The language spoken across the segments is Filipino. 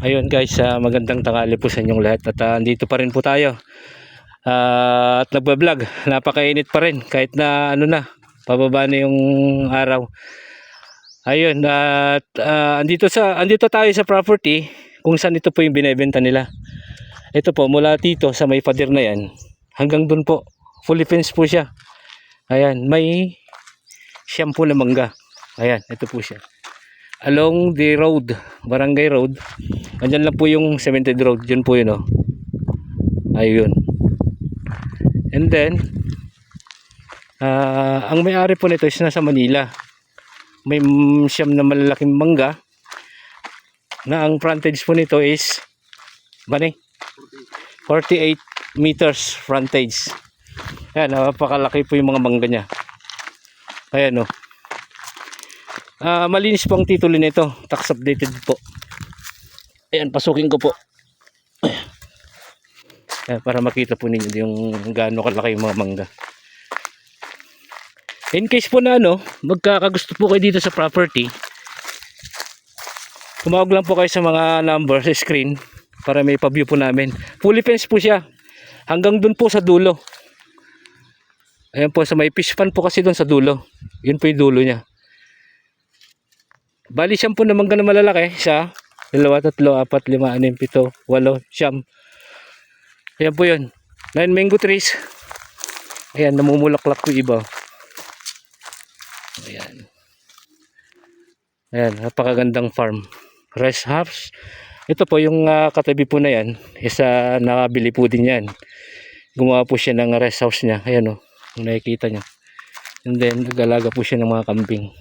Ayun guys, magandang tanghali po sa inyong lahat at andito pa rin po tayo at nagbablog. Napakainit pa rin kahit na ano na, pababa na yung araw. Ayun, at andito tayo sa property kung saan ito po yung binebenta nila. Ito po, mula dito sa may pader na yan hanggang dun po, fully fenced po siya. Ayan, may shampoo na mangga. Ayan, ito po siya. Along the road, barangay road. Andyan lang po yung cemented road. Yun po yun, oh. Ayun. And then ang may-ari po nito is nasa Manila. May siyam na malalaking mangga na ang frontage po nito is 48 meters frontage. Ayan, napakalaki po yung mga mangga niya. Ayan, oh. Malinis po ang titulo nito, tax updated po. Ayan, pasukin ko po. Ayan, para makita po ninyo yung gaano kalaki yung mga mangga. In case po na magkakagusto po kayo dito sa property, tumawag lang po kayo sa mga number sa screen para may pa-view po namin. Fully fenced po siya hanggang dun po sa dulo. Ayan po, sa may fish pan po kasi dun sa dulo. Yun po yung dulo niya. Bali siyam po na mangga na malalaki. Siya, 2, 3, 4, 5, 6, 7, 8, siyam. Ayan po yun. 9 mango trees. Ayan, namumulaklak po iba. Ayan. Ayan, napakagandang farm. Rest house. Ito po yung katabi po na yan. Isa nakabili po din yan. Gumawa po siya ng rest house niya. Ayan, o. Kung nakikita niya. And then, nag-alaga po siya ng mga kambing.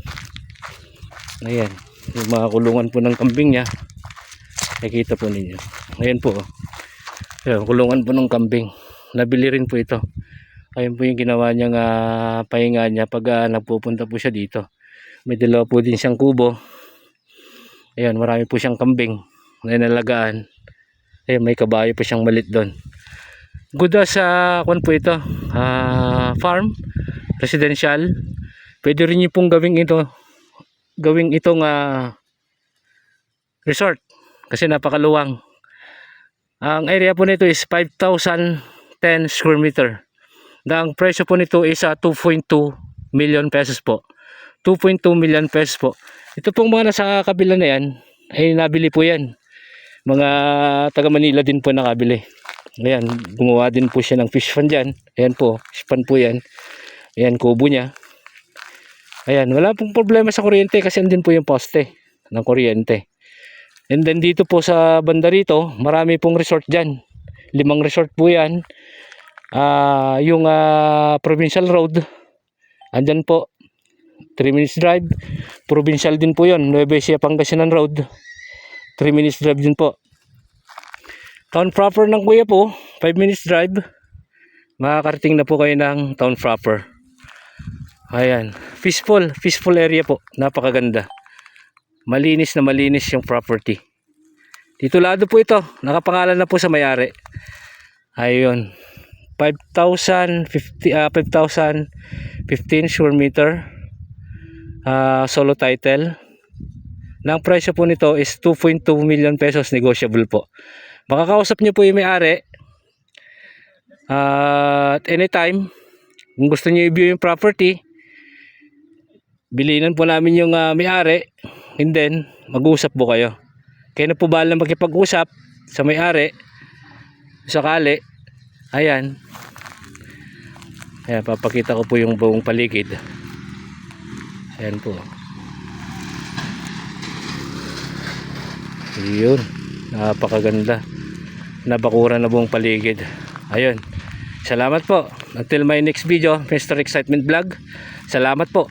Ayan, yung mga kulungan po ng kambing niya, nakikita po ninyo. Ayan po, ayan, kulungan po ng kambing. Nabili rin po ito. Ayan po yung ginawa niyang pahinga niya pag nagpupunta po siya dito. May dalawa po din siyang kubo. Ayan, marami po siyang kambing na inalagaan. Ayan, may kabayo po siyang malit doon. Good sa kung po ito, farm, residential. Pwede rin niyo pong gawing itong resort kasi napakaluwang. Ang area po nito is 5,010 square meter. Ang presyo po nito is 2.2 million pesos po. 2.2 million pesos po. Ito pong mga nasa kabila na yan ay nabili po yan. Mga taga Manila din po nakabili. Ayan, gumawa din po siya ng fish pan dyan. Ayan po, fish pan po yan. Ayan, kubo niya. Ayan, wala pong problema sa kuryente kasi andun po yung poste ng kuryente. And then dito po sa banda rito, marami pong resort dyan. 5 resort po yan. Yung Provincial Road, andyan po, 3 minutes drive. Provincial din po yun, Nueva Ecija, Pangasinan Road, 3 minutes drive din po. Town proper ng kuya po, 5 minutes drive. Makakarating na po kayo ng town proper. Ayan, peaceful area po, napakaganda. Malinis na malinis yung property. Titulado po ito, nakapangalan na po sa may-ari. Ayun, 5,015 square meter, solo title. Ang presyo po nito is 2.2 million pesos, negotiable po. Makakausap niyo po yung may-ari at anytime. Kung gusto niyo i-view yung property, bilinan po namin yung may-ari, and then mag-usap po kayo. Kaya na po bahala makipag-usap sa may-ari sakali. Ayan. Ayan, papakita ko po yung buong paligid. Ayan po. Yun, napakaganda. Nabakuran na buong paligid. Ayun. Salamat po. Until my next video, Mr. Excitement Vlog. Salamat po.